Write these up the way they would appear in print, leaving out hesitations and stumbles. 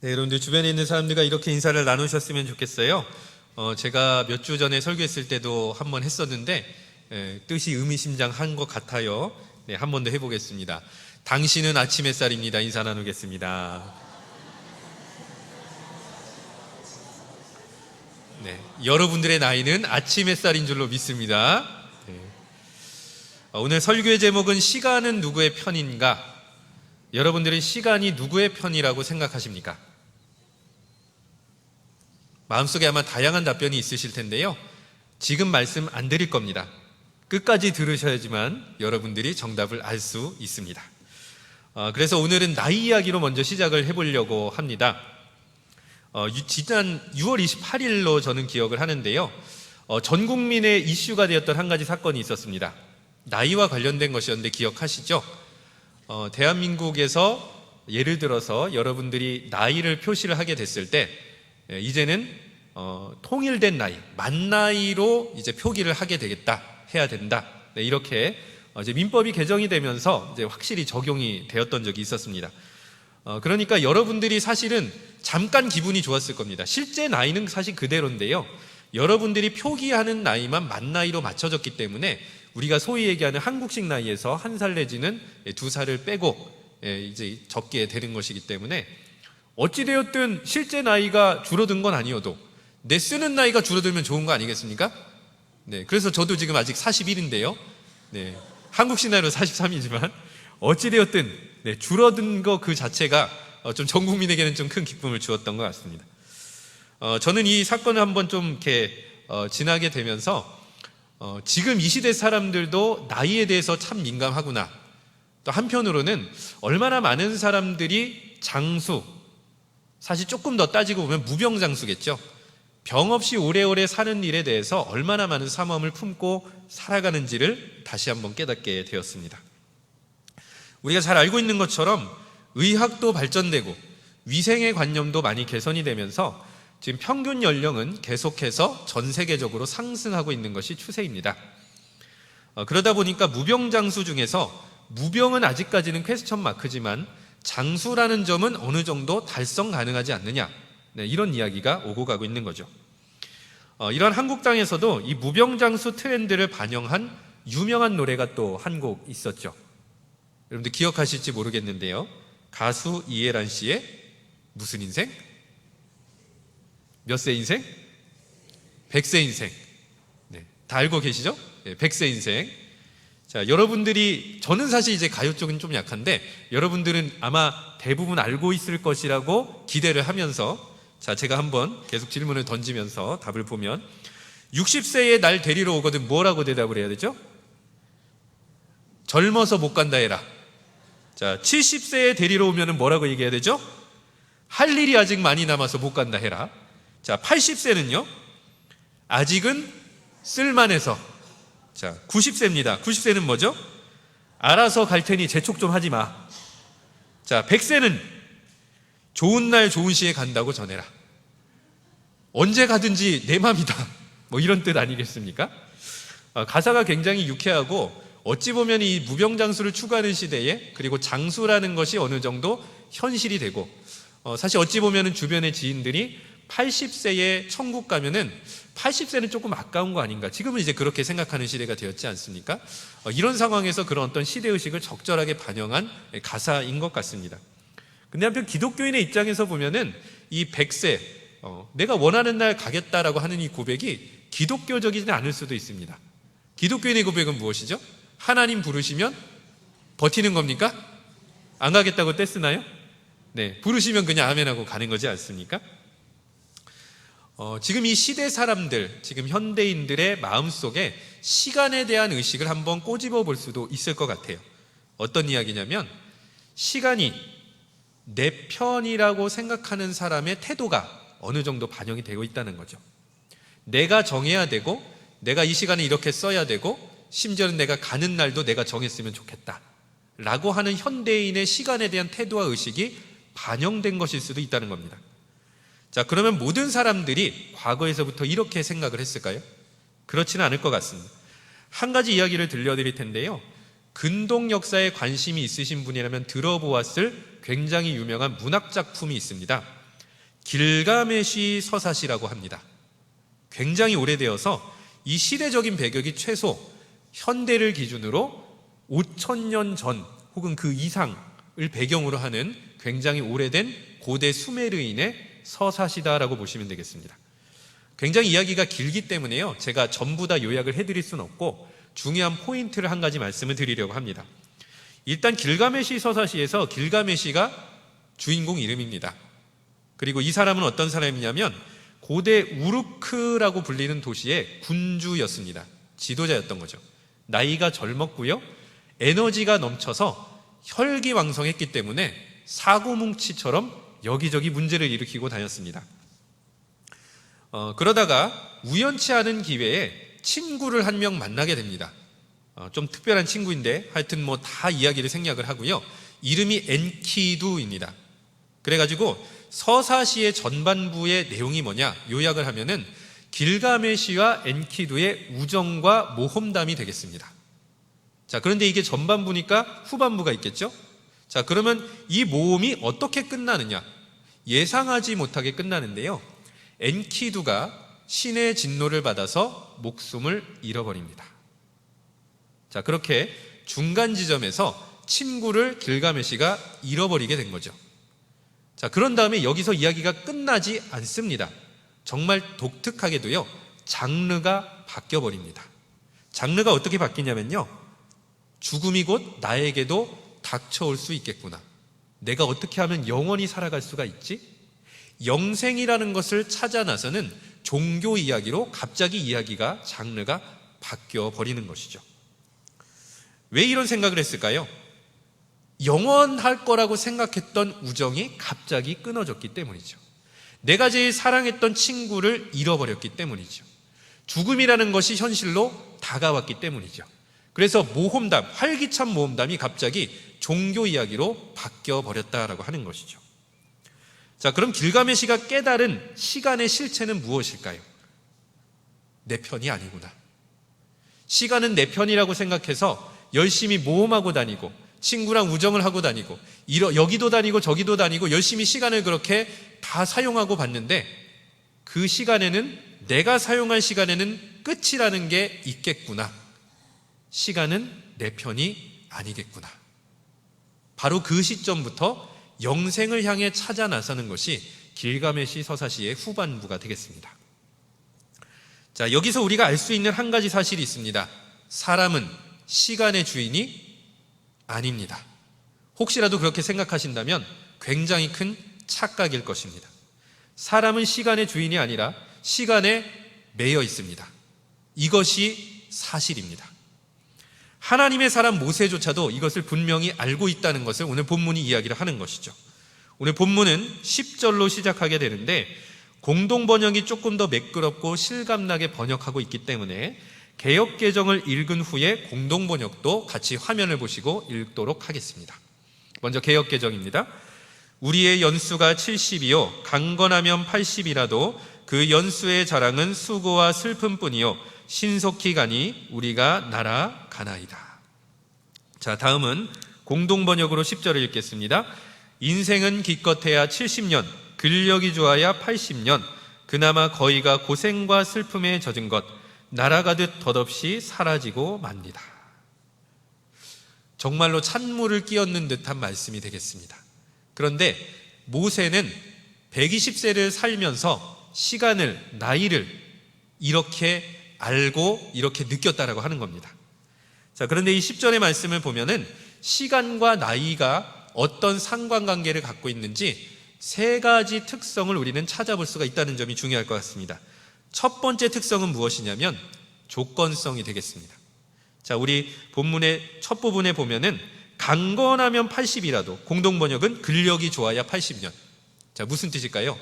네, 여러분들 주변에 있는 사람들과 이렇게 인사를 나누셨으면 좋겠어요. 제가 몇 주 전에 설교했을 때도 한번 했었는데 뜻이 의미심장한 것 같아요. 네, 한 번 더 해보겠습니다. 당신은 아침 햇살입니다. 인사 나누겠습니다. 네, 여러분들의 나이는 아침 햇살인 줄로 믿습니다. 네. 오늘 설교의 제목은 시간은 누구의 편인가? 여러분들은 시간이 누구의 편이라고 생각하십니까? 마음속에 아마 다양한 답변이 있으실 텐데요. 지금 말씀 안 드릴 겁니다. 끝까지 들으셔야지만 여러분들이 정답을 알 수 있습니다. 그래서 오늘은 나이 이야기로 먼저 시작을 해보려고 합니다. 지난 6월 28일로 저는 기억을 하는데요. 전 국민의 이슈가 되었던 한 가지 사건이 있었습니다. 나이와 관련된 것이었는데 기억하시죠? 대한민국에서 예를 들어서 여러분들이 나이를 표시를 하게 됐을 때 이제는 통일된 나이, 만 나이로 이제 표기를 하게 되겠다, 해야 된다. 네, 이렇게 이제 민법이 개정이 되면서 이제 확실히 적용이 되었던 적이 있었습니다. 그러니까 여러분들이 사실은 잠깐 기분이 좋았을 겁니다. 실제 나이는 사실 그대로인데요. 여러분들이 표기하는 나이만 만 나이로 맞춰졌기 때문에 우리가 소위 얘기하는 한국식 나이에서 1살 내지는 2살을 빼고 이제 적게 되는 것이기 때문에 어찌되었든 실제 나이가 줄어든 건 아니어도 내 쓰는 나이가 줄어들면 좋은 거 아니겠습니까? 네, 그래서 저도 지금 아직 41인데요. 네, 한국식 나이로 43이지만 어찌되었든 네, 줄어든 거 그 자체가 좀 전 국민에게는 좀 큰 기쁨을 주었던 것 같습니다. 저는 이 사건을 한번 좀 이렇게 지나게 되면서 지금 이 시대 사람들도 나이에 대해서 참 민감하구나. 또 한편으로는 얼마나 많은 사람들이 장수, 사실 조금 더 따지고 보면 무병장수겠죠. 병 없이 오래오래 사는 일에 대해서 얼마나 많은 사모함을 품고 살아가는지를 다시 한번 깨닫게 되었습니다. 우리가 잘 알고 있는 것처럼 의학도 발전되고 위생의 관념도 많이 개선이 되면서 지금 평균 연령은 계속해서 전 세계적으로 상승하고 있는 것이 추세입니다. 그러다 보니까 무병장수 중에서 무병은 아직까지는 퀘스천 마크지만 장수라는 점은 어느 정도 달성 가능하지 않느냐, 네, 이런 이야기가 오고 가고 있는 거죠. 이런 한국 땅에서도 이 무병장수 트렌드를 반영한 유명한 노래가 또 한 곡 있었죠. 여러분들 기억하실지 모르겠는데요. 가수 이혜란 씨의 무슨 인생? 몇 세 인생? 100세 인생. 네, 다 알고 계시죠? 네, 100세 인생. 자, 여러분들이, 저는 사실 이제 가요 쪽은 좀 약한데 여러분들은 아마 대부분 알고 있을 것이라고 기대를 하면서, 자, 제가 한번 계속 질문을 던지면서 답을 보면 60세에 날 데리러 오거든 뭐라고 대답을 해야 되죠? 젊어서 못 간다 해라. 자, 70세에 데리러 오면 뭐라고 얘기해야 되죠? 할 일이 아직 많이 남아서 못 간다 해라. 자, 80세는요? 아직은 쓸만해서. 자, 90세입니다. 90세는 뭐죠? 알아서 갈 테니 재촉 좀 하지 마. 자, 100세는 좋은 날 좋은 시에 간다고 전해라. 언제 가든지 내 맘이다. 뭐 이런 뜻 아니겠습니까? 가사가 굉장히 유쾌하고 어찌 보면 이 무병장수를 추구하는 시대에, 그리고 장수라는 것이 어느 정도 현실이 되고, 사실 어찌 보면 주변의 지인들이 80세에 천국 가면은 80세는 조금 아까운 거 아닌가, 지금은 이제 그렇게 생각하는 시대가 되었지 않습니까? 이런 상황에서 그런 어떤 시대의식을 적절하게 반영한 가사인 것 같습니다. 근데 한편 기독교인의 입장에서 보면은 이 100세, 내가 원하는 날 가겠다라고 하는 이 고백이 기독교적이지 않을 수도 있습니다. 기독교인의 고백은 무엇이죠? 하나님 부르시면 버티는 겁니까? 안 가겠다고 떼쓰나요? 네, 부르시면 그냥 아멘하고 가는 거지 않습니까? 지금 이 시대 사람들, 지금 현대인들의 마음속에 시간에 대한 의식을 한번 꼬집어 볼 수도 있을 것 같아요. 어떤 이야기냐면, 시간이 내 편이라고 생각하는 사람의 태도가 어느 정도 반영이 되고 있다는 거죠. 내가 정해야 되고, 내가 이 시간에 이렇게 써야 되고, 심지어는 내가 가는 날도 내가 정했으면 좋겠다 라고 하는 현대인의 시간에 대한 태도와 의식이 반영된 것일 수도 있다는 겁니다. 자, 그러면 모든 사람들이 과거에서부터 이렇게 생각을 했을까요? 그렇지는 않을 것 같습니다. 한 가지 이야기를 들려드릴 텐데요. 근동 역사에 관심이 있으신 분이라면 들어보았을 굉장히 유명한 문학 작품이 있습니다. 길가메시 서사시라고 합니다. 굉장히 오래되어서 이 시대적인 배경이 최소 현대를 기준으로 5,000년 전 혹은 그 이상을 배경으로 하는 굉장히 오래된 고대 수메르인의 서사시다라고 보시면 되겠습니다. 굉장히 이야기가 길기 때문에요, 제가 전부 다 요약을 해드릴 수는 없고 중요한 포인트를 한 가지 말씀을 드리려고 합니다. 일단 길가메시 서사시에서 길가메시가 주인공 이름입니다. 그리고 이 사람은 어떤 사람이냐면 고대 우르크라고 불리는 도시의 군주였습니다. 지도자였던 거죠. 나이가 젊었고요, 에너지가 넘쳐서 혈기왕성했기 때문에 사고뭉치처럼 여기저기 문제를 일으키고 다녔습니다. 그러다가 우연치 않은 기회에 친구를 한 명 만나게 됩니다. 좀 특별한 친구인데 하여튼 뭐 다 이야기를 생략을 하고요. 이름이 엔키두입니다. 그래가지고 서사시의 전반부의 내용이 뭐냐 요약을 하면은 길가메시와 엔키두의 우정과 모험담이 되겠습니다. 자, 그런데 이게 전반부니까 후반부가 있겠죠? 자, 그러면 이 모험이 어떻게 끝나느냐? 예상하지 못하게 끝나는데요. 엔키두가 신의 진노를 받아서 목숨을 잃어버립니다. 자, 그렇게 중간 지점에서 친구를 길가메시가 잃어버리게 된 거죠. 자, 그런 다음에 여기서 이야기가 끝나지 않습니다. 정말 독특하게도요, 장르가 바뀌어버립니다. 장르가 어떻게 바뀌냐면요, 죽음이 곧 나에게도 닥쳐올 수 있겠구나. 내가 어떻게 하면 영원히 살아갈 수가 있지? 영생이라는 것을 찾아 나서는 종교 이야기로 갑자기 이야기가, 장르가 바뀌어 버리는 것이죠. 왜 이런 생각을 했을까요? 영원할 거라고 생각했던 우정이 갑자기 끊어졌기 때문이죠. 내가 제일 사랑했던 친구를 잃어버렸기 때문이죠. 죽음이라는 것이 현실로 다가왔기 때문이죠. 그래서 모험담, 활기찬 모험담이 갑자기 종교 이야기로 바뀌어 버렸다라고 하는 것이죠. 자, 그럼 길가메시가 깨달은 시간의 실체는 무엇일까요? 내 편이 아니구나. 시간은 내 편이라고 생각해서 열심히 모험하고 다니고 친구랑 우정을 하고 다니고 여기도 다니고 저기도 다니고 열심히 시간을 그렇게 다 사용하고 봤는데 그 시간에는, 내가 사용할 시간에는 끝이라는 게 있겠구나. 시간은 내 편이 아니겠구나. 바로 그 시점부터 영생을 향해 찾아 나서는 것이 길가메시 서사시의 후반부가 되겠습니다. 자, 여기서 우리가 알 수 있는 한 가지 사실이 있습니다. 사람은 시간의 주인이 아닙니다. 혹시라도 그렇게 생각하신다면 굉장히 큰 착각일 것입니다. 사람은 시간의 주인이 아니라 시간에 매여 있습니다. 이것이 사실입니다. 하나님의 사람 모세조차도 이것을 분명히 알고 있다는 것을 오늘 본문이 이야기를 하는 것이죠. 오늘 본문은 10절로 시작하게 되는데 공동 번역이 조금 더 매끄럽고 실감나게 번역하고 있기 때문에 개역개정을 읽은 후에 공동 번역도 같이 화면을 보시고 읽도록 하겠습니다. 먼저 개역개정입니다. 우리의 연수가 70이요 강건하면 80이라도 그 연수의 자랑은 수고와 슬픔뿐이요 신속히 가니 우리가 날아가나이다. 자, 다음은 공동 번역으로 10절을 읽겠습니다. 인생은 기껏해야 70년, 근력이 좋아야 80년, 그나마 거의가 고생과 슬픔에 젖은 것, 날아가듯 덧없이 사라지고 맙니다. 정말로 찬물을 끼얹는 듯한 말씀이 되겠습니다. 그런데 모세는 120세를 살면서 시간을, 나이를 이렇게 알고 이렇게 느꼈다라고 하는 겁니다. 자, 그런데 이 10절의 말씀을 보면은 시간과 나이가 어떤 상관관계를 갖고 있는지 세 가지 특성을 우리는 찾아볼 수가 있다는 점이 중요할 것 같습니다. 첫 번째 특성은 무엇이냐면 조건성이 되겠습니다. 자, 우리 본문의 첫 부분에 보면은 강건하면 80이라도, 공동번역은 근력이 좋아야 80년. 자, 무슨 뜻일까요?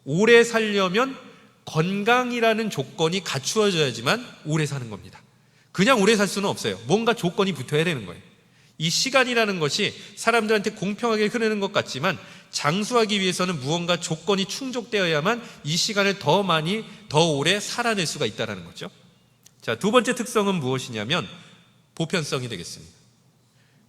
오래 살려면 건강이라는 조건이 갖추어져야지만 오래 사는 겁니다. 그냥 오래 살 수는 없어요. 뭔가 조건이 붙어야 되는 거예요. 이 시간이라는 것이 사람들한테 공평하게 흐르는 것 같지만 장수하기 위해서는 무언가 조건이 충족되어야만 이 시간을 더 많이, 더 오래 살아낼 수가 있다는 거죠. 자, 두 번째 특성은 무엇이냐면 보편성이 되겠습니다.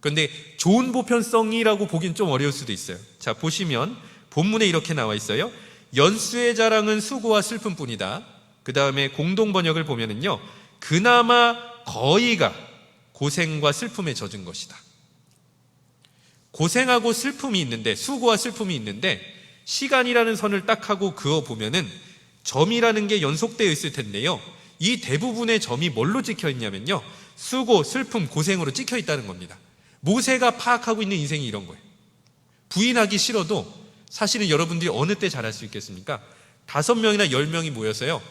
그런데 좋은 보편성이라고 보긴 좀 어려울 수도 있어요. 자, 보시면 본문에 이렇게 나와 있어요. 연수의 자랑은 수고와 슬픔뿐이다. 그 다음에 공동 번역을 보면은요, 그나마 거의가 고생과 슬픔에 젖은 것이다. 고생하고 슬픔이 있는데, 수고와 슬픔이 있는데 시간이라는 선을 딱 하고 그어 보면은 점이라는 게 연속되어 있을 텐데요, 이 대부분의 점이 뭘로 찍혀 있냐면요, 수고, 슬픔, 고생으로 찍혀 있다는 겁니다. 모세가 파악하고 있는 인생이 이런 거예요. 부인하기 싫어도 사실은 여러분들이 어느 때 잘할 수 있겠습니까? 5명이나 10명이 모여서요,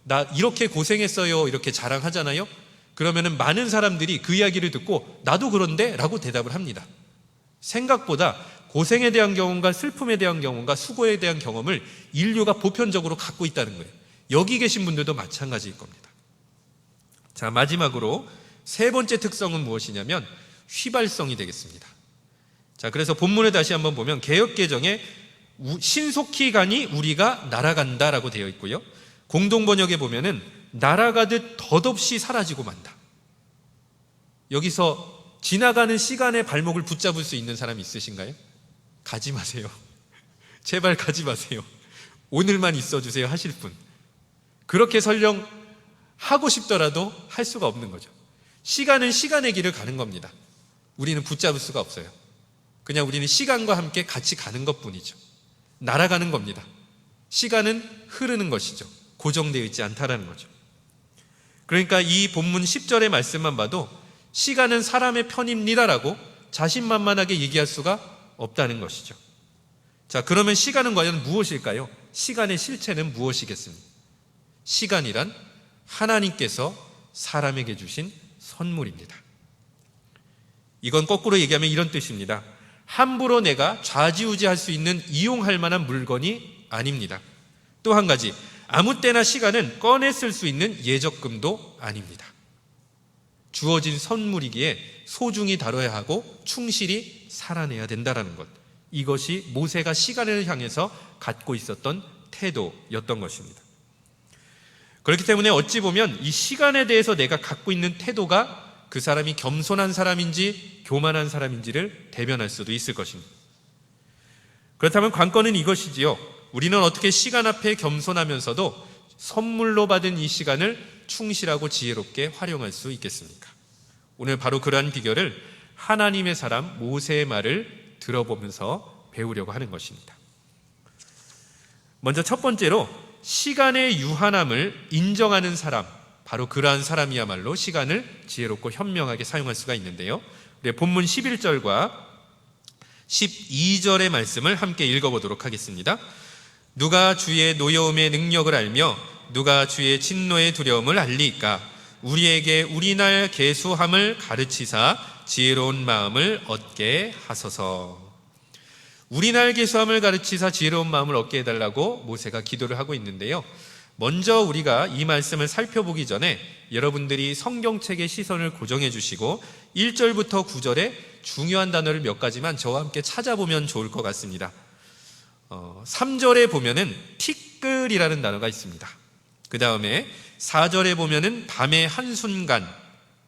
나 이렇게 고생했어요 이렇게 자랑하잖아요. 그러면은 많은 사람들이 그 이야기를 듣고 나도 그런데 라고 대답을 합니다. 생각보다 고생에 대한 경험과 슬픔에 대한 경험과 수고에 대한 경험을 인류가 보편적으로 갖고 있다는 거예요. 여기 계신 분들도 마찬가지일 겁니다. 자, 마지막으로 세 번째 특성은 무엇이냐면 휘발성이 되겠습니다. 자, 그래서 본문을 다시 한번 보면 개역개정에 신속히 가니 우리가 날아간다라고 되어 있고요, 공동번역에 보면은 날아가듯 덧없이 사라지고 만다. 여기서 지나가는 시간의 발목을 붙잡을 수 있는 사람이 있으신가요? 가지 마세요. 제발 가지 마세요. 오늘만 있어주세요 하실 분. 그렇게 설령 하고 싶더라도 할 수가 없는 거죠. 시간은 시간의 길을 가는 겁니다. 우리는 붙잡을 수가 없어요. 그냥 우리는 시간과 함께 같이 가는 것뿐이죠. 날아가는 겁니다. 시간은 흐르는 것이죠. 고정되어 있지 않다라는 거죠. 그러니까 이 본문 10절의 말씀만 봐도 시간은 사람의 편입니다라고 자신만만하게 얘기할 수가 없다는 것이죠. 자, 그러면 시간은 과연 무엇일까요? 시간의 실체는 무엇이겠습니까? 시간이란 하나님께서 사람에게 주신 선물입니다. 이건 거꾸로 얘기하면 이런 뜻입니다. 함부로 내가 좌지우지할 수 있는 이용할 만한 물건이 아닙니다. 또 한 가지, 아무 때나 시간은 꺼내 쓸 수 있는 예적금도 아닙니다. 주어진 선물이기에 소중히 다뤄야 하고 충실히 살아내야 된다는 것, 이것이 모세가 시간을 향해서 갖고 있었던 태도였던 것입니다. 그렇기 때문에 어찌 보면 이 시간에 대해서 내가 갖고 있는 태도가 그 사람이 겸손한 사람인지 교만한 사람인지를 대변할 수도 있을 것입니다. 그렇다면 관건은 이것이지요. 우리는 어떻게 시간 앞에 겸손하면서도 선물로 받은 이 시간을 충실하고 지혜롭게 활용할 수 있겠습니까? 오늘 바로 그러한 비결을 하나님의 사람 모세의 말을 들어보면서 배우려고 하는 것입니다. 먼저 첫 번째로 시간의 유한함을 인정하는 사람, 바로 그러한 사람이야말로 시간을 지혜롭고 현명하게 사용할 수가 있는데요, 본문 11절과 12절의 말씀을 함께 읽어보도록 하겠습니다. 누가 주의 노여움의 능력을 알며 누가 주의 진노의 두려움을 알리까? 우리에게 우리날 계수함을 가르치사 지혜로운 마음을 얻게 하소서. 우리날 계수함을 가르치사 지혜로운 마음을 얻게 해달라고 모세가 기도를 하고 있는데요, 먼저 우리가 이 말씀을 살펴보기 전에 여러분들이 성경책의 시선을 고정해 주시고 1절부터 9절에 중요한 단어를 몇 가지만 저와 함께 찾아보면 좋을 것 같습니다. 3절에 보면은 티끌이라는 단어가 있습니다. 그 다음에 4절에 보면은 밤의 한순간,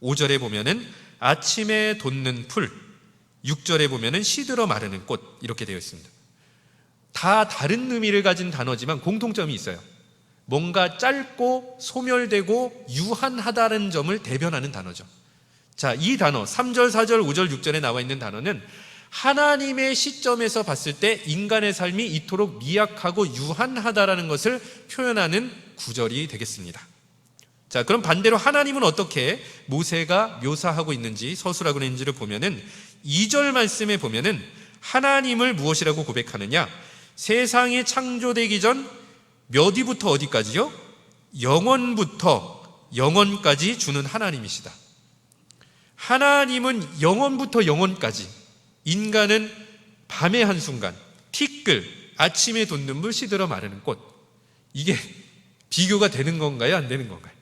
5절에 보면은 아침에 돋는 풀, 6절에 보면은 시들어 마르는 꽃, 이렇게 되어 있습니다. 다 다른 의미를 가진 단어지만 공통점이 있어요. 뭔가 짧고 소멸되고 유한하다는 점을 대변하는 단어죠. 자, 이 단어 3절, 4절, 5절, 6절에 나와 있는 단어는 하나님의 시점에서 봤을 때 인간의 삶이 이토록 미약하고 유한하다라는 것을 표현하는 구절이 되겠습니다. 자, 그럼 반대로 하나님은 어떻게 모세가 묘사하고 있는지, 서술하고 있는지를 보면은 2절 말씀에 보면은 하나님을 무엇이라고 고백하느냐? 세상이 창조되기 전 몇 위부터 어디까지요? 영원부터 영원까지 주는 하나님이시다. 하나님은 영원부터 영원까지, 인간은 밤의 한순간, 티끌, 아침에 돋는 물, 시들어 마르는 꽃. 이게 비교가 되는 건가요? 안 되는 건가요?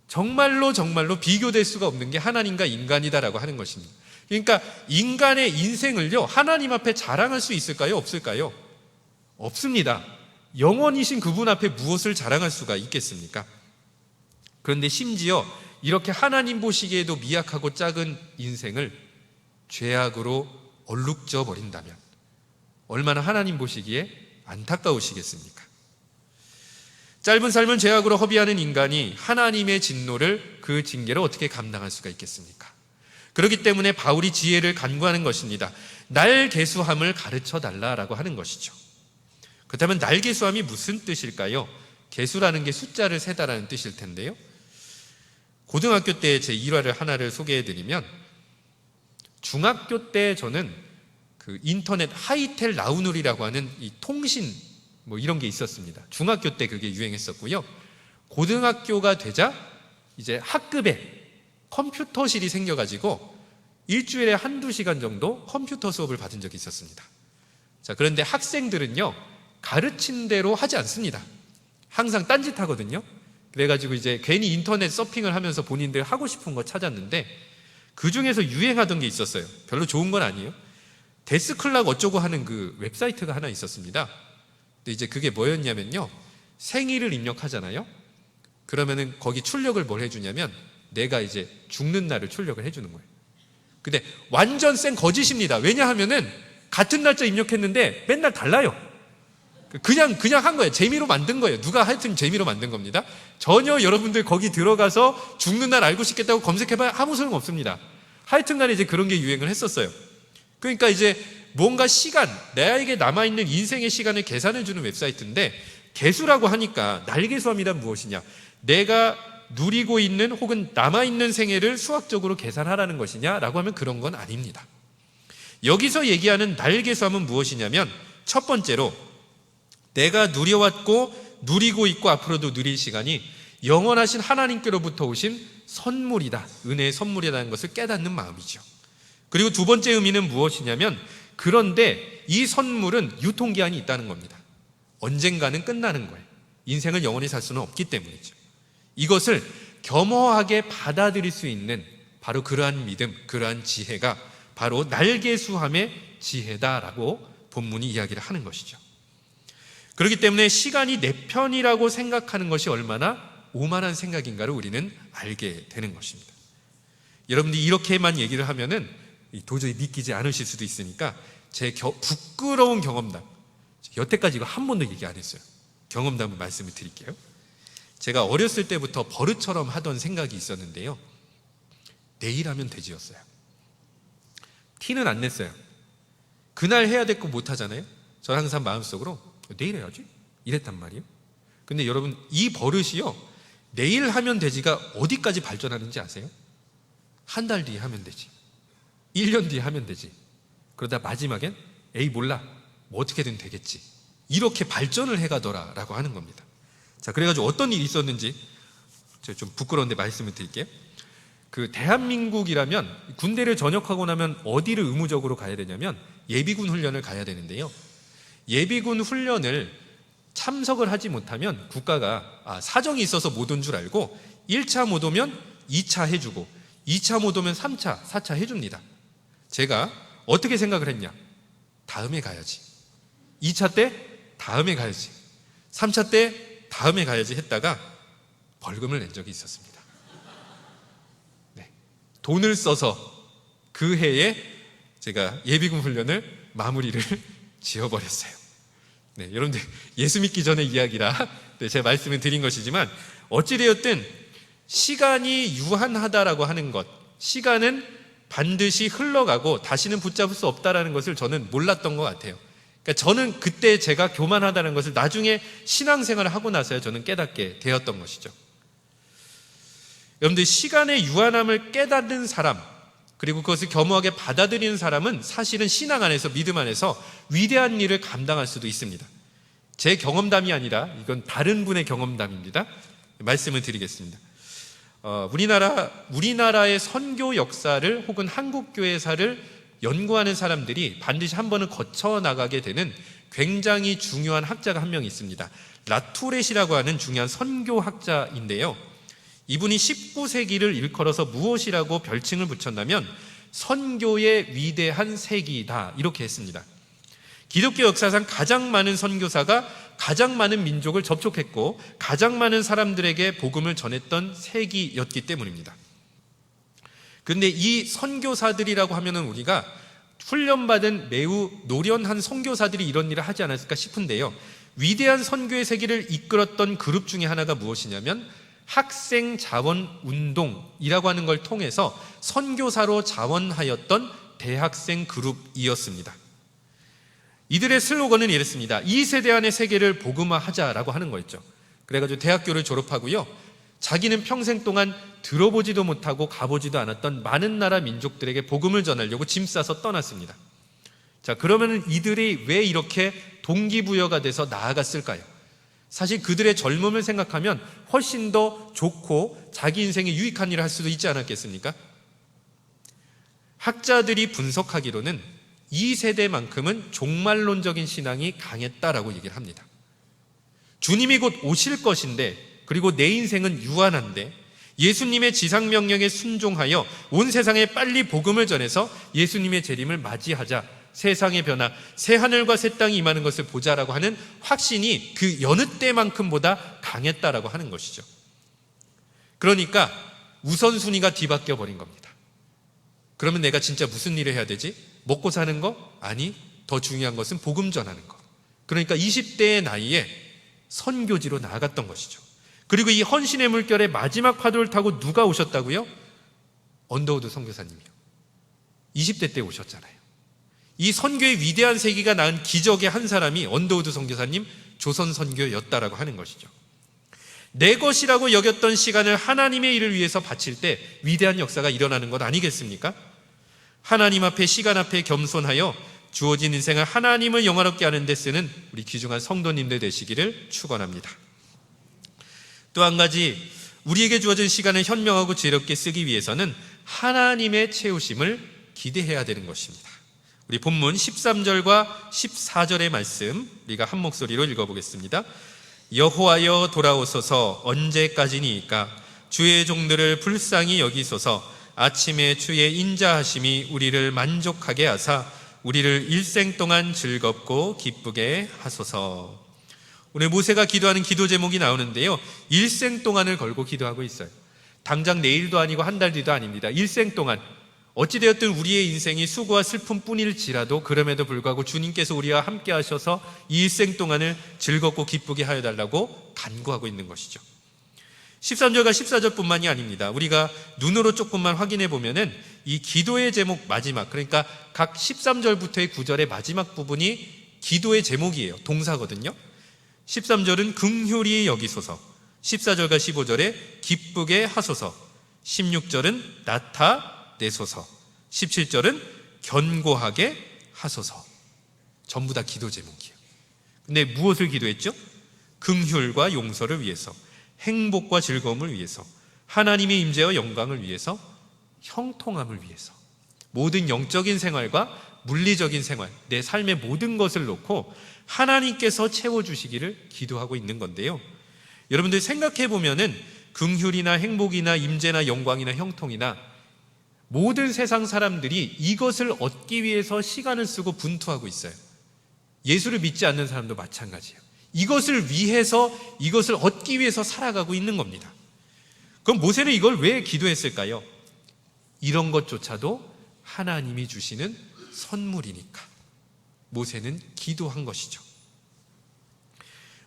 정말로 비교될 수가 없는 게 하나님과 인간이다라고 하는 것입니다. 그러니까 인간의 인생을요, 하나님 앞에 자랑할 수 있을까요? 없을까요? 없습니다. 영원이신 그분 앞에 무엇을 자랑할 수가 있겠습니까? 그런데 심지어 이렇게 하나님 보시기에도 미약하고 작은 인생을 죄악으로 얼룩져 버린다면 얼마나 하나님 보시기에 안타까우시겠습니까? 짧은 삶을 죄악으로 허비하는 인간이 하나님의 진노를, 그 징계를 어떻게 감당할 수가 있겠습니까? 그렇기 때문에 바울이 지혜를 간구하는 것입니다. 날개수함을 가르쳐 달라라고 하는 것이죠. 그렇다면 날개수함이 무슨 뜻일까요? 개수라는 게 숫자를 세다라는 뜻일 텐데요. 고등학교 때 제 일화를 하나를 소개해드리면, 중학교 때 저는 그 인터넷 하이텔 라우누리라고 하는 이 통신 이런 게 있었습니다. 중학교 때 그게 유행했었고요. 고등학교가 되자 이제 학급에 컴퓨터실이 생겨가지고 일주일에 한두 시간 정도 컴퓨터 수업을 받은 적이 있었습니다. 자, 그런데 학생들은요, 가르친 대로 하지 않습니다. 항상 딴짓하거든요. 그래가지고 이제 괜히 인터넷 서핑을 하면서 본인들 하고 싶은 거 찾았는데, 그 중에서 유행하던 게 있었어요. 별로 좋은 건 아니에요. 데스클락 어쩌고 하는 그 웹사이트가 하나 있었습니다. 근데 이제 그게 뭐였냐면요, 생일을 입력하잖아요. 그러면은 거기 출력을 뭘 해주냐면, 내가 이제 죽는 날을 출력을 해주는 거예요. 근데 완전 생 거짓입니다. 왜냐하면은 같은 날짜 입력했는데 맨날 달라요. 그냥 한 거예요. 재미로 만든 거예요. 누가 하여튼 재미로 만든 겁니다. 전혀 여러분들 거기 들어가서 죽는 날 알고 싶겠다고 검색해봐야 아무 소용 없습니다. 하여튼 간에 이제 그런 게 유행을 했었어요. 그러니까 이제 뭔가 시간, 나에게 남아있는 인생의 시간을 계산해주는 웹사이트인데, 개수라고 하니까 날개수함이란 무엇이냐? 내가 누리고 있는 혹은 남아있는 생애를 수학적으로 계산하라는 것이냐라고 하면 그런 건 아닙니다. 여기서 얘기하는 날개수함은 무엇이냐면, 첫 번째로 내가 누려왔고 누리고 있고 앞으로도 누릴 시간이 영원하신 하나님께로부터 오신 선물이다, 은혜의 선물이라는 것을 깨닫는 마음이죠. 그리고 두 번째 의미는 무엇이냐면, 그런데 이 선물은 유통기한이 있다는 겁니다. 언젠가는 끝나는 거예요. 인생을 영원히 살 수는 없기 때문이죠. 이것을 겸허하게 받아들일 수 있는 바로 그러한 믿음, 그러한 지혜가 바로 날개수함의 지혜다라고 본문이 이야기를 하는 것이죠. 그렇기 때문에 시간이 내 편이라고 생각하는 것이 얼마나 오만한 생각인가를 우리는 알게 되는 것입니다. 여러분들이 이렇게만 얘기를 하면은 도저히 믿기지 않으실 수도 있으니까 제 부끄러운 경험담, 여태까지 이거 한 번도 얘기 안 했어요. 경험담을 말씀을 드릴게요. 제가 어렸을 때부터 버릇처럼 하던 생각이 있었는데요, 내일 하면 되지였어요. 티는 안 냈어요. 그날 해야 될 거 못 하잖아요. 저는 항상 마음속으로 내일 해야지 이랬단 말이에요. 근데 여러분, 이 버릇이요, 내일 하면 되지가 어디까지 발전하는지 아세요? 한 달 뒤에 하면 되지, 1년 뒤에 하면 되지, 그러다 마지막엔 에이 몰라, 뭐 어떻게든 되겠지, 이렇게 발전을 해가더라 라고 하는 겁니다. 자, 그래가지고 어떤 일이 있었는지 제가 좀 부끄러운데 말씀을 드릴게요. 그 대한민국이라면 군대를 전역하고 나면 어디를 의무적으로 가야 되냐면 예비군 훈련을 가야 되는데요, 예비군 훈련을 참석을 하지 못하면 국가가 사정이 있어서 못 온 줄 알고 1차 못 오면 2차 해주고 2차 못 오면 3차, 4차 해줍니다. 제가 어떻게 생각을 했냐, 다음에 가야지, 2차 때 다음에 가야지, 3차 때 다음에 가야지 했다가 벌금을 낸 적이 있었습니다. 네, 돈을 써서 그 해에 제가 예비군 훈련을 마무리를 지어버렸어요. 네, 여러분들 예수 믿기 전의 이야기라 제가 말씀을 드린 것이지만, 어찌되었든 시간이 유한하다라고 하는 것, 시간은 반드시 흘러가고 다시는 붙잡을 수 없다라는 것을 저는 몰랐던 것 같아요. 그러니까 저는 그때 제가 교만하다는 것을 나중에 신앙생활을 하고 나서야 저는 깨닫게 되었던 것이죠. 여러분들, 시간의 유한함을 깨닫는 사람, 그리고 그것을 겸허하게 받아들이는 사람은 사실은 신앙 안에서, 믿음 안에서 위대한 일을 감당할 수도 있습니다. 제 경험담이 아니라 이건 다른 분의 경험담입니다. 말씀을 드리겠습니다. 우리나라의 선교 역사를 혹은 한국교회사를 연구하는 사람들이 반드시 한 번은 거쳐나가게 되는 굉장히 중요한 학자가 한 명 있습니다. 라투렛이라고 하는 중요한 선교학자인데요, 이분이 19세기를 일컬어서 무엇이라고 별칭을 붙였냐면 선교의 위대한 세기다, 이렇게 했습니다. 기독교 역사상 가장 많은 선교사가 가장 많은 민족을 접촉했고 가장 많은 사람들에게 복음을 전했던 세기였기 때문입니다. 그런데 이 선교사들이라고 하면은 우리가 훈련받은 매우 노련한 선교사들이 이런 일을 하지 않았을까 싶은데요. 위대한 선교의 세계를 이끌었던 그룹 중에 하나가 무엇이냐면 학생 자원 운동이라고 하는 걸 통해서 선교사로 자원하였던 대학생 그룹이었습니다. 이들의 슬로건은 이랬습니다. 이 세대 안의 세계를 복음화하자라고 하는 거였죠. 그래가지고 대학교를 졸업하고요, 자기는 평생 동안 들어보지도 못하고 가보지도 않았던 많은 나라 민족들에게 복음을 전하려고 짐 싸서 떠났습니다. 자, 그러면 이들이 왜 이렇게 동기부여가 돼서 나아갔을까요? 사실 그들의 젊음을 생각하면 훨씬 더 좋고 자기 인생에 유익한 일을 할 수도 있지 않았겠습니까? 학자들이 분석하기로는 이 세대만큼은 종말론적인 신앙이 강했다라고 얘기를 합니다. 주님이 곧 오실 것인데, 그리고 내 인생은 유한한데 예수님의 지상명령에 순종하여 온 세상에 빨리 복음을 전해서 예수님의 재림을 맞이하자, 세상의 변화, 새 하늘과 새 땅이 임하는 것을 보자라고 하는 확신이 그 여느 때만큼보다 강했다라고 하는 것이죠. 그러니까 우선순위가 뒤바뀌어 버린 겁니다. 그러면 내가 진짜 무슨 일을 해야 되지? 먹고 사는 거? 아니, 더 중요한 것은 복음 전하는 거. 그러니까 20대의 나이에 선교지로 나아갔던 것이죠. 그리고 이 헌신의 물결의 마지막 파도를 타고 누가 오셨다고요? 언더우드 선교사님이요. 20대 때 오셨잖아요. 이 선교의 위대한 세기가 낳은 기적의 한 사람이 언더우드 선교사님, 조선 선교였다라고 하는 것이죠. 내 것이라고 여겼던 시간을 하나님의 일을 위해서 바칠 때 위대한 역사가 일어나는 것 아니겠습니까? 하나님 앞에, 시간 앞에 겸손하여 주어진 인생을 하나님을 영화롭게 하는 데 쓰는 우리 귀중한 성도님들 되시기를 축원합니다. 또 한 가지, 우리에게 주어진 시간을 현명하고 지혜롭게 쓰기 위해서는 하나님의 채우심을 기대해야 되는 것입니다. 우리 본문 13절과 14절의 말씀 우리가 한 목소리로 읽어보겠습니다. 여호와여 돌아오소서, 언제까지니이까? 주의 종들을 불쌍히 여기소서. 아침에 주의 인자하심이 우리를 만족하게 하사 우리를 일생 동안 즐겁고 기쁘게 하소서. 오늘 모세가 기도하는 기도 제목이 나오는데요, 일생 동안을 걸고 기도하고 있어요. 당장 내일도 아니고 한 달 뒤도 아닙니다. 일생 동안, 어찌되었든 우리의 인생이 수고와 슬픔뿐일지라도 그럼에도 불구하고 주님께서 우리와 함께 하셔서 이 일생 동안을 즐겁고 기쁘게 하여 달라고 간구하고 있는 것이죠. 13절과 14절뿐만이 아닙니다. 우리가 눈으로 조금만 확인해 보면은 이 기도의 제목 마지막, 그러니까 각 13절부터의 9절의 마지막 부분이 기도의 제목이에요. 동사거든요. 13절은 긍휼히 여기소서, 14절과 15절에 기쁘게 하소서, 16절은 나타내소서, 17절은 견고하게 하소서. 전부 다 기도 제목이에요. 근데 무엇을 기도했죠? 긍휼과 용서를 위해서, 행복과 즐거움을 위해서, 하나님의 임재와 영광을 위해서, 형통함을 위해서, 모든 영적인 생활과 물리적인 생활, 내 삶의 모든 것을 놓고 하나님께서 채워주시기를 기도하고 있는 건데요, 여러분들 생각해 보면은 긍휼이나 행복이나 임재나 영광이나 형통이나 모든 세상 사람들이 이것을 얻기 위해서 시간을 쓰고 분투하고 있어요. 예수를 믿지 않는 사람도 마찬가지예요. 이것을 위해서, 이것을 얻기 위해서 살아가고 있는 겁니다. 그럼 모세는 이걸 왜 기도했을까요? 이런 것조차도 하나님이 주시는 선물이니까 모세는 기도한 것이죠.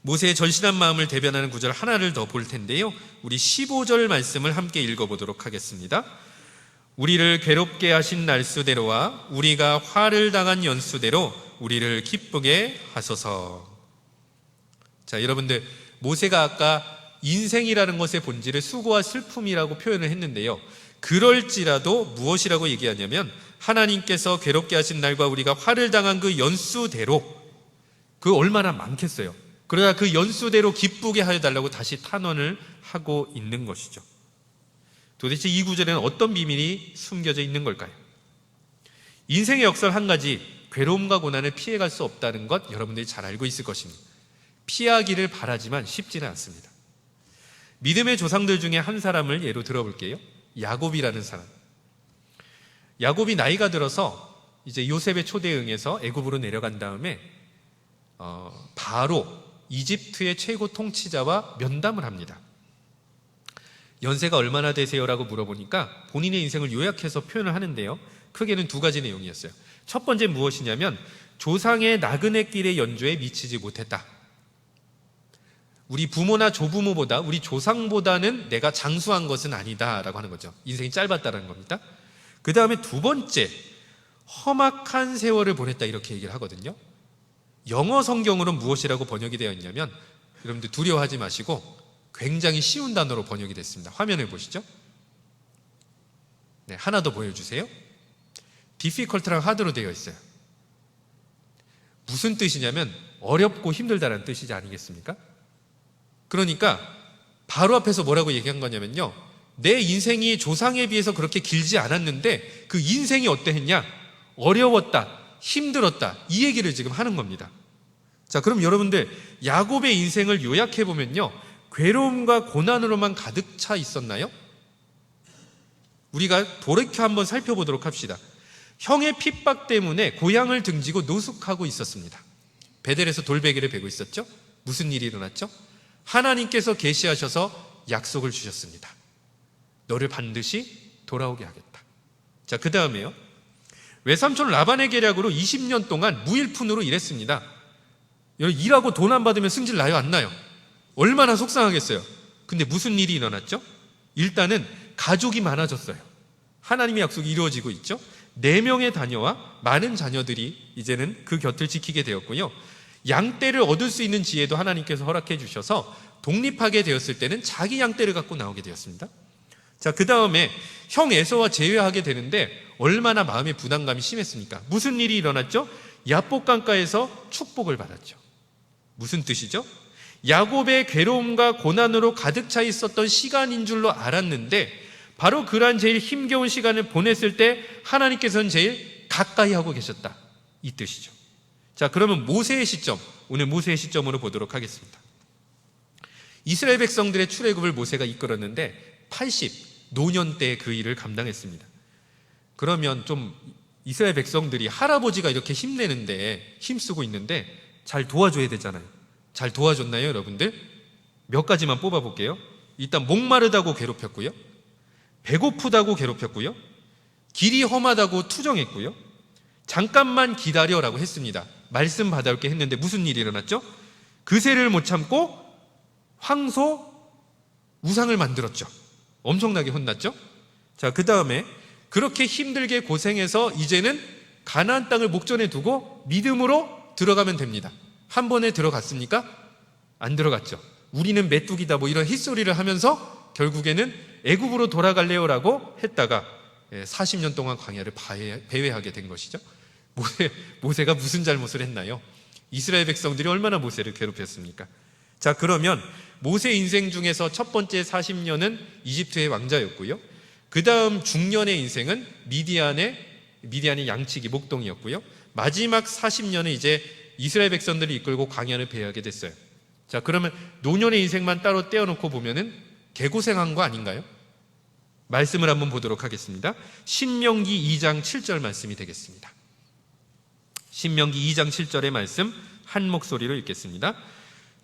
모세의 절실한 마음을 대변하는 구절 하나를 더 볼 텐데요, 우리 15절 말씀을 함께 읽어보도록 하겠습니다. 우리를 괴롭게 하신 날수대로와 우리가 화를 당한 연수대로 우리를 기쁘게 하소서. 자, 여러분들, 모세가 아까 인생이라는 것의 본질을 수고와 슬픔이라고 표현을 했는데요, 그럴지라도 무엇이라고 얘기하냐면 하나님께서 괴롭게 하신 날과 우리가 화를 당한 그 연수대로, 그 얼마나 많겠어요. 그러나 그 연수대로 기쁘게 하여 달라고 다시 탄원을 하고 있는 것이죠. 도대체 이 구절에는 어떤 비밀이 숨겨져 있는 걸까요? 인생의 역설 한 가지, 괴로움과 고난을 피해갈 수 없다는 것 여러분들이 잘 알고 있을 것입니다. 피하기를 바라지만 쉽지는 않습니다. 믿음의 조상들 중에 한 사람을 예로 들어볼게요. 야곱이라는 사람. 야곱이 나이가 들어서 이제 요셉의 초대에 응해서 애굽으로 내려간 다음에 바로 이집트의 최고 통치자와 면담을 합니다. 연세가 얼마나 되세요라고 물어보니까 본인의 인생을 요약해서 표현을 하는데요, 크게는 두 가지 내용이었어요. 첫 번째 무엇이냐면 조상의 나그네 길의 연조에 미치지 못했다. 우리 부모나 조부모보다 우리 조상보다는 내가 장수한 것은 아니다라고 하는 거죠. 인생이 짧았다는 겁니다. 그 다음에 두 번째, 험악한 세월을 보냈다 이렇게 얘기를 하거든요. 영어 성경으로는 무엇이라고 번역이 되어 있냐면, 여러분들 두려워하지 마시고 굉장히 쉬운 단어로 번역이 됐습니다. 화면을 보시죠. 네, 하나 더 보여주세요. difficult랑 hard로 되어 있어요. 무슨 뜻이냐면 어렵고 힘들다는 뜻이지 아니겠습니까? 그러니까 바로 앞에서 뭐라고 얘기한 거냐면요, 내 인생이 조상에 비해서 그렇게 길지 않았는데 그 인생이 어떠했냐? 어려웠다, 힘들었다, 이 얘기를 지금 하는 겁니다. 자, 그럼 여러분들 야곱의 인생을 요약해 보면요, 괴로움과 고난으로만 가득 차 있었나요? 우리가 돌이켜 한번 살펴보도록 합시다. 형의 핍박 때문에 고향을 등지고 노숙하고 있었습니다. 베델에서 돌베개를 베고 있었죠. 무슨 일이 일어났죠? 하나님께서 계시하셔서 약속을 주셨습니다. 너를 반드시 돌아오게 하겠다. 자, 그 다음에요, 외삼촌 라반의 계략으로 20년 동안 무일푼으로 일했습니다. 일하고 돈 안 받으면 승질 나요, 안 나요? 얼마나 속상하겠어요. 근데 무슨 일이 일어났죠? 일단은 가족이 많아졌어요. 하나님의 약속이 이루어지고 있죠. 4명의 자녀와 많은 자녀들이 이제는 그 곁을 지키게 되었고요. 양떼를 얻을 수 있는 지혜도 하나님께서 허락해 주셔서 독립하게 되었을 때는 자기 양떼를 갖고 나오게 되었습니다. 자, 그 다음에 형 에서와 재회하게 되는데 얼마나 마음의 부담감이 심했습니까? 무슨 일이 일어났죠? 야복 강가에서 축복을 받았죠. 무슨 뜻이죠? 야곱의 괴로움과 고난으로 가득 차 있었던 시간인 줄로 알았는데 바로 그러한 제일 힘겨운 시간을 보냈을 때 하나님께서는 제일 가까이 하고 계셨다, 이 뜻이죠. 자, 그러면 모세의 시점, 오늘 모세의 시점으로 보도록 하겠습니다. 이스라엘 백성들의 출애굽을 모세가 이끌었는데 80노년 때 그 일을 감당했습니다. 그러면 좀 이스라엘 백성들이 할아버지가 이렇게 힘내는데, 힘쓰고 있는데 잘 도와줘야 되잖아요. 잘 도와줬나요, 여러분들? 몇 가지만 뽑아볼게요. 일단 목마르다고 괴롭혔고요, 배고프다고 괴롭혔고요, 길이 험하다고 투정했고요, 잠깐만 기다려라고 했습니다. 말씀 받아올게 했는데 무슨 일이 일어났죠? 그새를 못 참고 황소 우상을 만들었죠. 엄청나게 혼났죠. 자, 그 다음에 그렇게 힘들게 고생해서 이제는 가나안 땅을 목전에 두고 믿음으로 들어가면 됩니다. 한 번에 들어갔습니까? 안 들어갔죠. 우리는 메뚜기다 뭐 이런 his소리를 하면서 결국에는 애굽으로 돌아갈래요라고 했다가 40년 동안 광야를 배회하게 된 것이죠. 모세가 무슨 잘못을 했나요? 이스라엘 백성들이 얼마나 모세를 괴롭혔습니까? 자, 그러면 모세 인생 중에서 첫 번째 40년은 이집트의 왕자였고요, 그 다음 중년의 인생은 미디안의 양치기 목동이었고요, 마지막 40년은 이제 이스라엘 백성들이 이끌고 광야를 배회하게 됐어요. 자, 그러면 노년의 인생만 따로 떼어놓고 보면은 개고생한 거 아닌가요? 말씀을 한번 보도록 하겠습니다. 신명기 2장 7절 말씀이 되겠습니다. 신명기 2장 7절의 말씀 한 목소리로 읽겠습니다.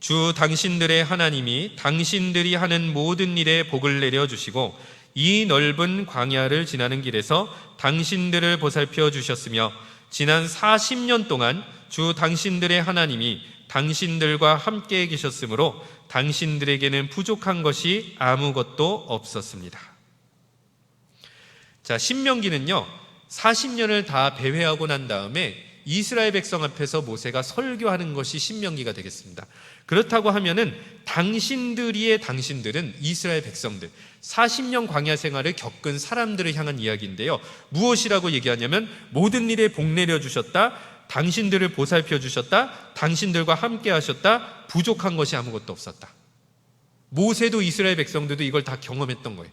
주 당신들의 하나님이 당신들이 하는 모든 일에 복을 내려주시고 이 넓은 광야를 지나는 길에서 당신들을 보살펴 주셨으며 지난 40년 동안 주 당신들의 하나님이 당신들과 함께 계셨으므로 당신들에게는 부족한 것이 아무것도 없었습니다. 자, 신명기는요 40년을 다 배회하고 난 다음에 이스라엘 백성 앞에서 모세가 설교하는 것이 신명기가 되겠습니다. 그렇다고 하면은 당신들은 이스라엘 백성들 40년 광야 생활을 겪은 사람들을 향한 이야기인데요, 무엇이라고 얘기하냐면 모든 일에 복 내려주셨다, 당신들을 보살펴 주셨다, 당신들과 함께 하셨다, 부족한 것이 아무것도 없었다. 모세도 이스라엘 백성들도 이걸 다 경험했던 거예요.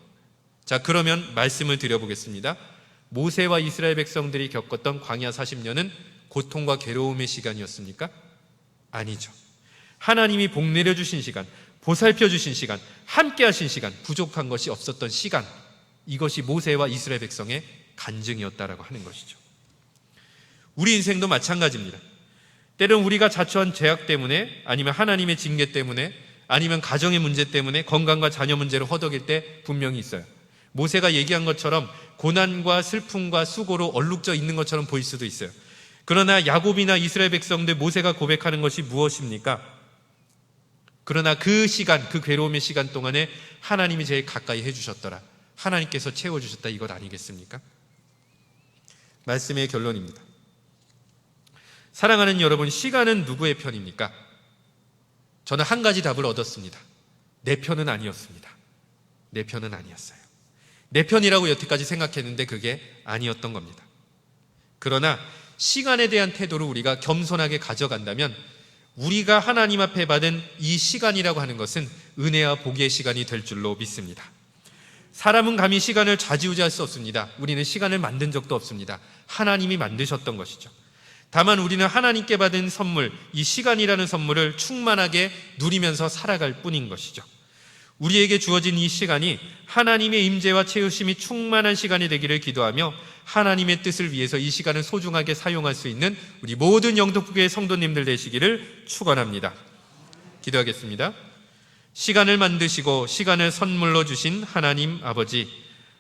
자, 그러면 말씀을 드려보겠습니다. 모세와 이스라엘 백성들이 겪었던 광야 40년은 고통과 괴로움의 시간이었습니까? 아니죠. 하나님이 복 내려주신 시간, 보살펴 주신 시간, 함께 하신 시간, 부족한 것이 없었던 시간, 이것이 모세와 이스라엘 백성의 간증이었다라고 하는 것이죠. 우리 인생도 마찬가지입니다. 때론 우리가 자초한 죄악 때문에, 아니면 하나님의 징계 때문에, 아니면 가정의 문제 때문에 건강과 자녀 문제를 허덕일 때 분명히 있어요. 모세가 얘기한 것처럼 고난과 슬픔과 수고로 얼룩져 있는 것처럼 보일 수도 있어요. 그러나 야곱이나 이스라엘 백성들 모세가 고백하는 것이 무엇입니까? 그러나 그 시간, 그 괴로움의 시간 동안에 하나님이 제일 가까이 해주셨더라, 하나님께서 채워주셨다, 이것 아니겠습니까? 말씀의 결론입니다. 사랑하는 여러분, 시간은 누구의 편입니까? 저는 한 가지 답을 얻었습니다. 내 편은 아니었습니다. 내 편은 아니었어요. 내 편이라고 여태까지 생각했는데 그게 아니었던 겁니다. 그러나 시간에 대한 태도를 우리가 겸손하게 가져간다면 우리가 하나님 앞에 받은 이 시간이라고 하는 것은 은혜와 복의 시간이 될 줄로 믿습니다. 사람은 감히 시간을 좌지우지할 수 없습니다. 우리는 시간을 만든 적도 없습니다. 하나님이 만드셨던 것이죠. 다만 우리는 하나님께 받은 선물, 이 시간이라는 선물을 충만하게 누리면서 살아갈 뿐인 것이죠. 우리에게 주어진 이 시간이 하나님의 임재와 채우심이 충만한 시간이 되기를 기도하며 하나님의 뜻을 위해서 이 시간을 소중하게 사용할 수 있는 우리 모든 영덕교회 성도님들 되시기를 축원합니다. 기도하겠습니다. 시간을 만드시고 시간을 선물로 주신 하나님 아버지,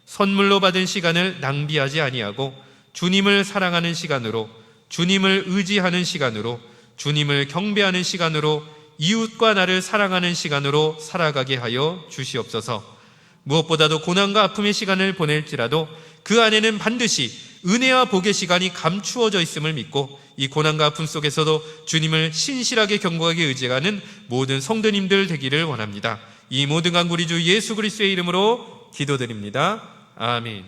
선물로 받은 시간을 낭비하지 아니하고 주님을 사랑하는 시간으로, 주님을 의지하는 시간으로, 주님을 경배하는 시간으로, 이웃과 나를 사랑하는 시간으로 살아가게 하여 주시옵소서. 무엇보다도 고난과 아픔의 시간을 보낼지라도 그 안에는 반드시 은혜와 복의 시간이 감추어져 있음을 믿고 이 고난과 아픔 속에서도 주님을 신실하게 경고하게 의지하는 모든 성도님들 되기를 원합니다. 이 모든 간구리 주 예수 그리스도의 이름으로 기도드립니다. 아멘.